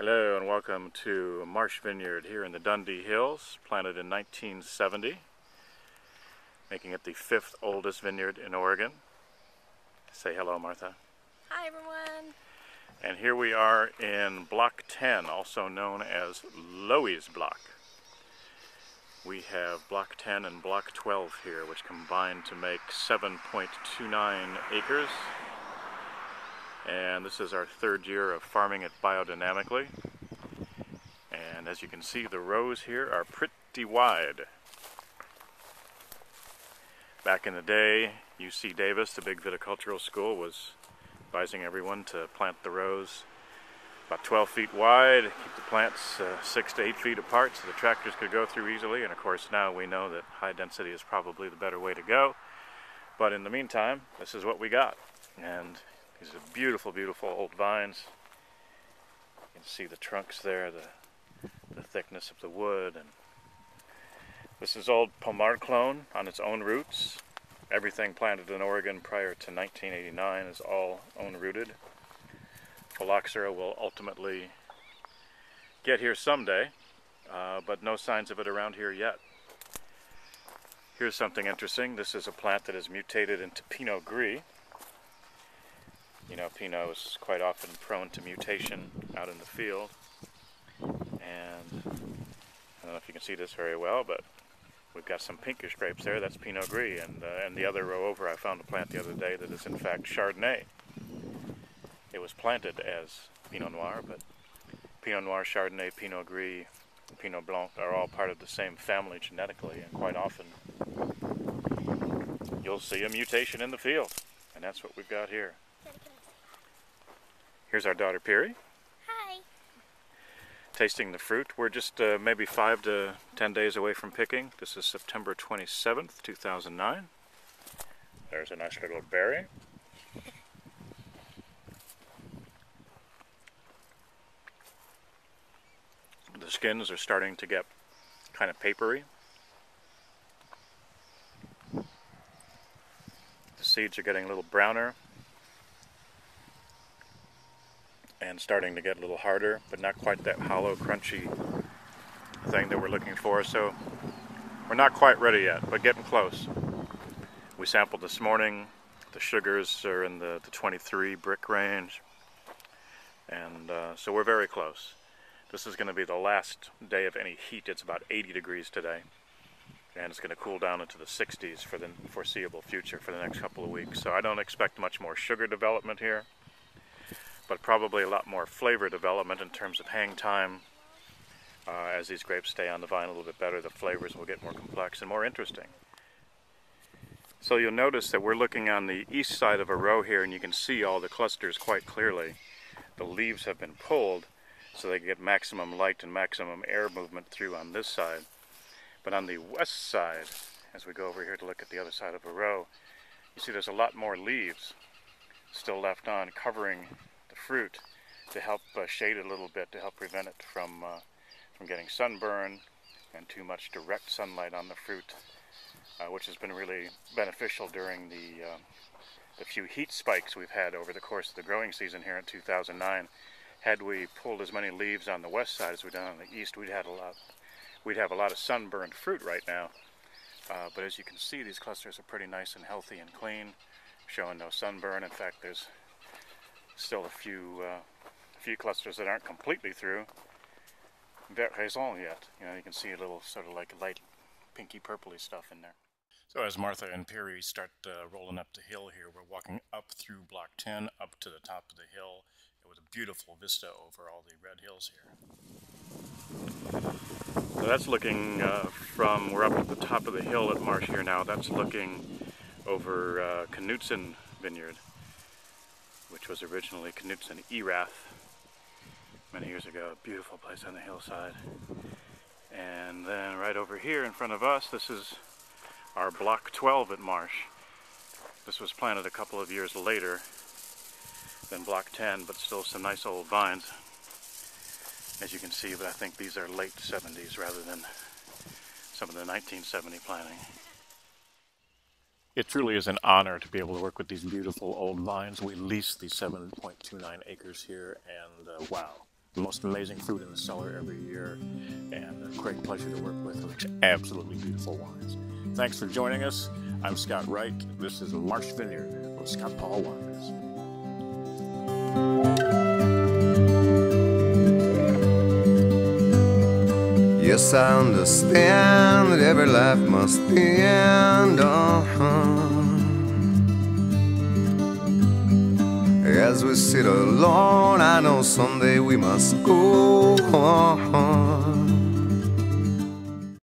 Hello and welcome to Maresh Vineyard here in the Dundee Hills, planted in 1970, making it the 5th oldest vineyard in Oregon. Say hello, Martha. Hi, everyone. And here we are in Block 10, also known as Loewy's Block. We have Block 10 and Block 12 here, which combine to make 7.29 acres. And this is our 3rd year of farming it biodynamically. And as you can see, the rows here are pretty wide. Back in the day, UC Davis, the big viticultural school, was advising everyone to plant the rows about 12 feet wide, keep the plants 6 to 8 feet apart so the tractors could go through easily. And of course now we know that high density is probably the better way to go. But in the meantime, this is what we got. And these are beautiful, beautiful old vines. You can see the trunks there, the thickness of the wood. And this is old Pomard clone on its own roots. Everything planted in Oregon prior to 1989 is all own rooted. Phylloxera will ultimately get here someday, but no signs of it around here yet. Here's something interesting. This is a plant that is mutated into Pinot Gris. You know, Pinot is quite often prone to mutation out in the field. And I don't know if you can see this very well, but we've got some pinkish grapes there. That's Pinot Gris. And the other row over, I found a plant the other day that is in fact Chardonnay. It was planted as Pinot Noir, but Pinot Noir, Chardonnay, Pinot Gris, Pinot Blanc are all part of the same family genetically, and quite often you'll see a mutation in the field, and that's what we've got here. Here's our daughter Piri. Hi. Tasting the fruit. We're just maybe 5 to 10 days away from picking. This is September 27th, 2009. There's a nice little berry. The skins are starting to get kind of papery. The seeds are getting a little browner and starting to get a little harder, but not quite that hollow, crunchy thing that we're looking for. So we're not quite ready yet, but getting close. We sampled this morning. The sugars are in the 23 brick range, and so we're very close. This is going to be the last day of any heat. It's about 80 degrees today, and it's going to cool down into the 60s for the foreseeable future for the next couple of weeks. So I don't expect much more sugar development here, but probably a lot more flavor development in terms of hang time. As these grapes stay on the vine a little bit better, the flavors will get more complex and more interesting. So you'll notice that we're looking on the east side of a row here, and you can see all the clusters quite clearly. The leaves have been pulled so they get maximum light and maximum air movement through on this side. But on the west side, as we go over here to look at the other side of a row, you see there's a lot more leaves still left on, covering the fruit to help shade it a little bit, to help prevent it from getting sunburn and too much direct sunlight on the fruit, which has been really beneficial during the few heat spikes we've had over the course of the growing season here in 2009. Had we pulled as many leaves on the west side as we've done on the east, we'd have a lot of sunburned fruit right now. But as you can see, these clusters are pretty nice and healthy and clean, showing no sunburn. In fact, there's still a few clusters that aren't completely through. Vert raison yet. You know, you can see a little sort of like light pinky purpley stuff in there. So as Martha and Piri start rolling up the hill here, we're walking up through Block 10, up to the top of the hill, with a beautiful vista over all the red hills here. So that's looking we're up at the top of the hill at Marsh here now. That's looking over Knutson Vineyard, which was originally Knutson Erath many years ago. A beautiful place on the hillside. And then right over here in front of us, this is our Block 12 at Marsh. This was planted a couple of years later than Block 10, but still some nice old vines, as you can see. But I think these are late 70s rather than some of the 1970 planting. It truly is an honor to be able to work with these beautiful old vines. We lease these 7.29 acres here, and wow, the most amazing fruit in the cellar every year, and a great pleasure to work with. It makes absolutely beautiful wines. Thanks for joining us. I'm Scott Wright. This is Maresh Vineyard with Scott Paul Wines. Yes, I understand that every life must end. As we sit alone, I know someday we must go on.